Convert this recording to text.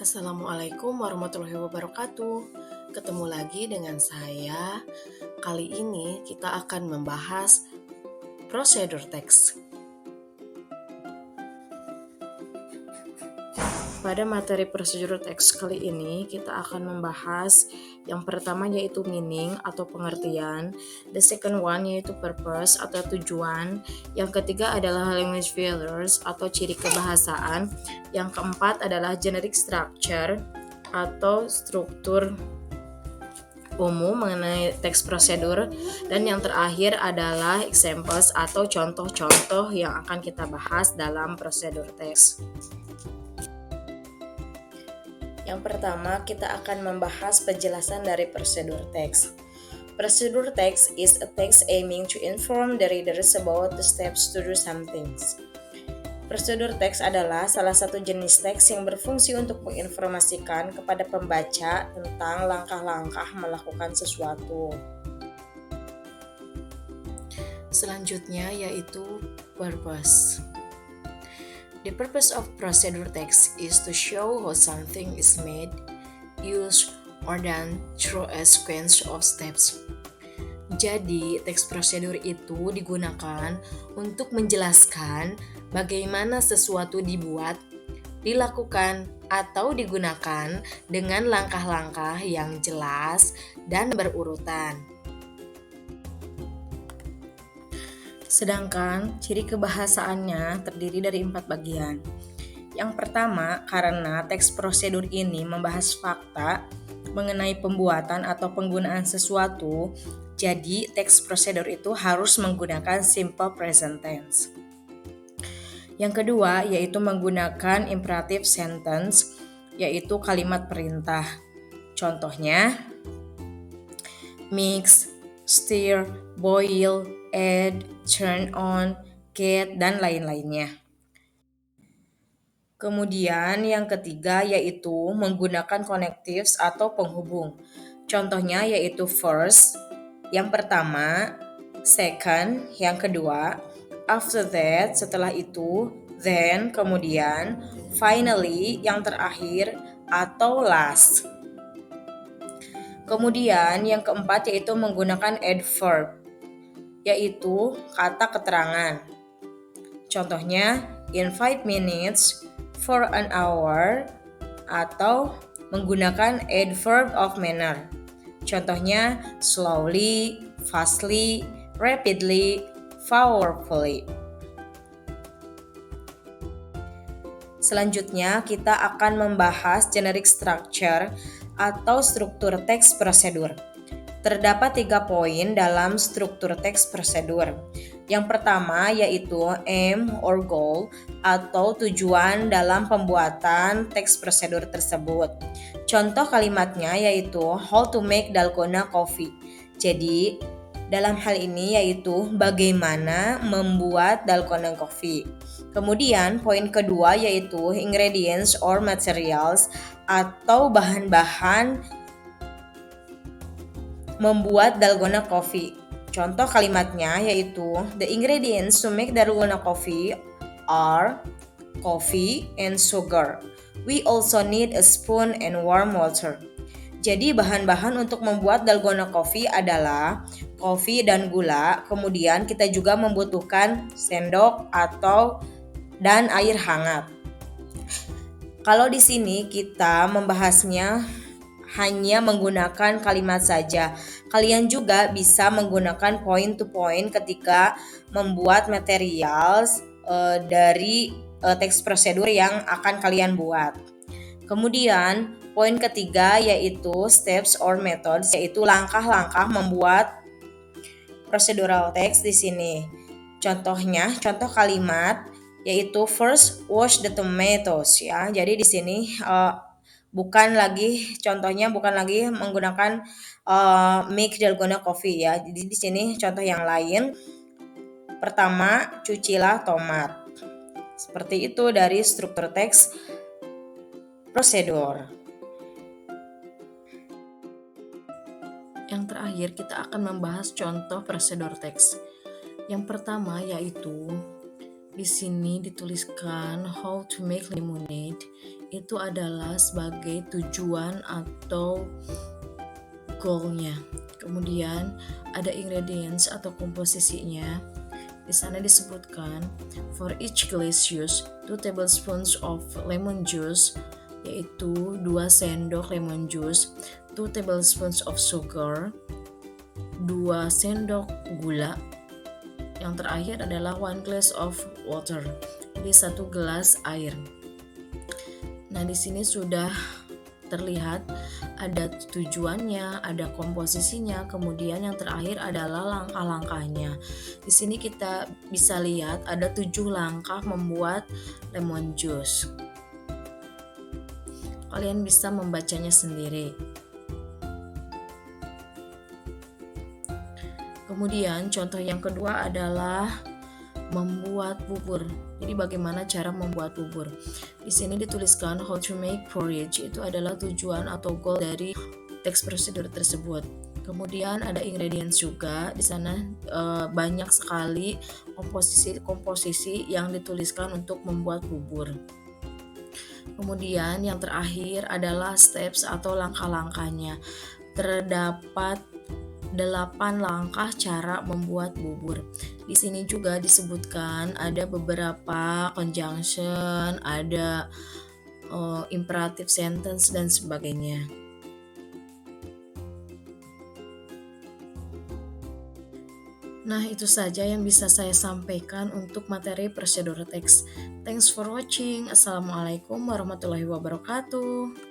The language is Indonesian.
Assalamualaikum warahmatullahi wabarakatuh. Ketemu lagi dengan saya. Kali ini kita akan membahas prosedur teks. Pada materi prosedur teks kali ini kita akan membahas yang pertama yaitu meaning atau pengertian, the second one yaitu purpose atau tujuan, yang ketiga adalah language features atau ciri kebahasaan, yang keempat adalah generic structure atau struktur umum mengenai teks prosedur, dan yang terakhir adalah examples atau contoh-contoh yang akan kita bahas dalam prosedur teks. Yang pertama, kita akan membahas penjelasan dari prosedur teks. Prosedur teks is a text aiming to inform the readers about the steps to do something. Prosedur teks adalah salah satu jenis teks yang berfungsi untuk menginformasikan kepada pembaca tentang langkah-langkah melakukan sesuatu. Selanjutnya yaitu purpose. The purpose of procedure text is to show how something is made, used, or done through a sequence of steps. Jadi, teks prosedur itu digunakan untuk menjelaskan bagaimana sesuatu dibuat, dilakukan, atau digunakan dengan langkah-langkah yang jelas dan berurutan. Sedangkan ciri kebahasaannya terdiri dari 4 bagian. Yang pertama, karena teks prosedur ini membahas fakta mengenai pembuatan atau penggunaan sesuatu, jadi teks prosedur itu harus menggunakan simple present tense. Yang kedua, yaitu menggunakan imperative sentence, yaitu kalimat perintah. Contohnya, mix, stir, boil, add, turn on, get, dan lain-lainnya. Kemudian yang ketiga yaitu menggunakan connectives atau penghubung. Contohnya yaitu first, yang pertama, second, yang kedua, after that, setelah itu, then, kemudian, finally, yang terakhir, atau last. Kemudian yang keempat yaitu menggunakan adverb, yaitu kata keterangan. Contohnya, in 5 minutes, for an hour, atau menggunakan adverb of manner. Contohnya, slowly, fastly, rapidly, powerfully. Selanjutnya, kita akan membahas generic structure atau struktur teks prosedur. Terdapat 3 poin dalam struktur teks prosedur. Yang pertama yaitu aim or goal atau tujuan dalam pembuatan teks prosedur tersebut. Contoh kalimatnya yaitu how to make dalgona coffee. Jadi dalam hal ini yaitu bagaimana membuat dalgona coffee. Kemudian poin kedua yaitu ingredients or materials atau bahan-bahan membuat dalgona coffee. Contoh kalimatnya yaitu the ingredients to make dalgona coffee are coffee and sugar. We also need a spoon and warm water. Jadi bahan-bahan untuk membuat dalgona coffee adalah kopi dan gula. Kemudian kita juga membutuhkan sendok dan air hangat. Kalau di sini kita membahasnya hanya menggunakan kalimat saja. Kalian juga bisa menggunakan point to point ketika membuat material dari teks prosedur yang akan kalian buat. Kemudian poin ketiga yaitu steps or methods, yaitu langkah-langkah membuat procedural text di sini. Contohnya, contoh kalimat yaitu first wash the tomatoes ya. Jadi di sini bukan lagi menggunakan make dalgona coffee ya. Jadi di sini contoh yang lain. Pertama, cucilah tomat. Seperti itu dari struktur teks prosedur. Yang terakhir kita akan membahas contoh prosedur teks. Yang pertama yaitu Di sini dituliskan how to make lemonade. Itu adalah sebagai tujuan atau goalnya. Kemudian ada ingredients atau komposisinya. Di sana disebutkan for each glass use 2 tablespoons of lemon juice, yaitu 2 sendok lemon juice, 2 tablespoons of sugar, 2 sendok gula. Yang terakhir adalah 1 glass of water, jadi 1 gelas air. Nah, di sini sudah terlihat ada tujuannya, ada komposisinya, kemudian yang terakhir adalah langkah-langkahnya. Di sini kita bisa lihat ada 7 langkah membuat lemon juice. Kalian bisa membacanya sendiri. Kemudian contoh yang kedua adalah membuat bubur. Jadi bagaimana cara membuat bubur? Di sini dituliskan how to make porridge. Itu adalah tujuan atau goal dari teks prosedur tersebut. Kemudian ada ingredients juga. Di sana banyak sekali komposisi yang dituliskan untuk membuat bubur. Kemudian yang terakhir adalah steps atau langkah-langkahnya. Terdapat 8 langkah cara membuat bubur. Di sini juga disebutkan ada beberapa conjunction, ada imperative sentence dan sebagainya. Nah, itu saja yang bisa saya sampaikan untuk materi prosedur teks. Thanks for watching. Assalamualaikum warahmatullahi wabarakatuh.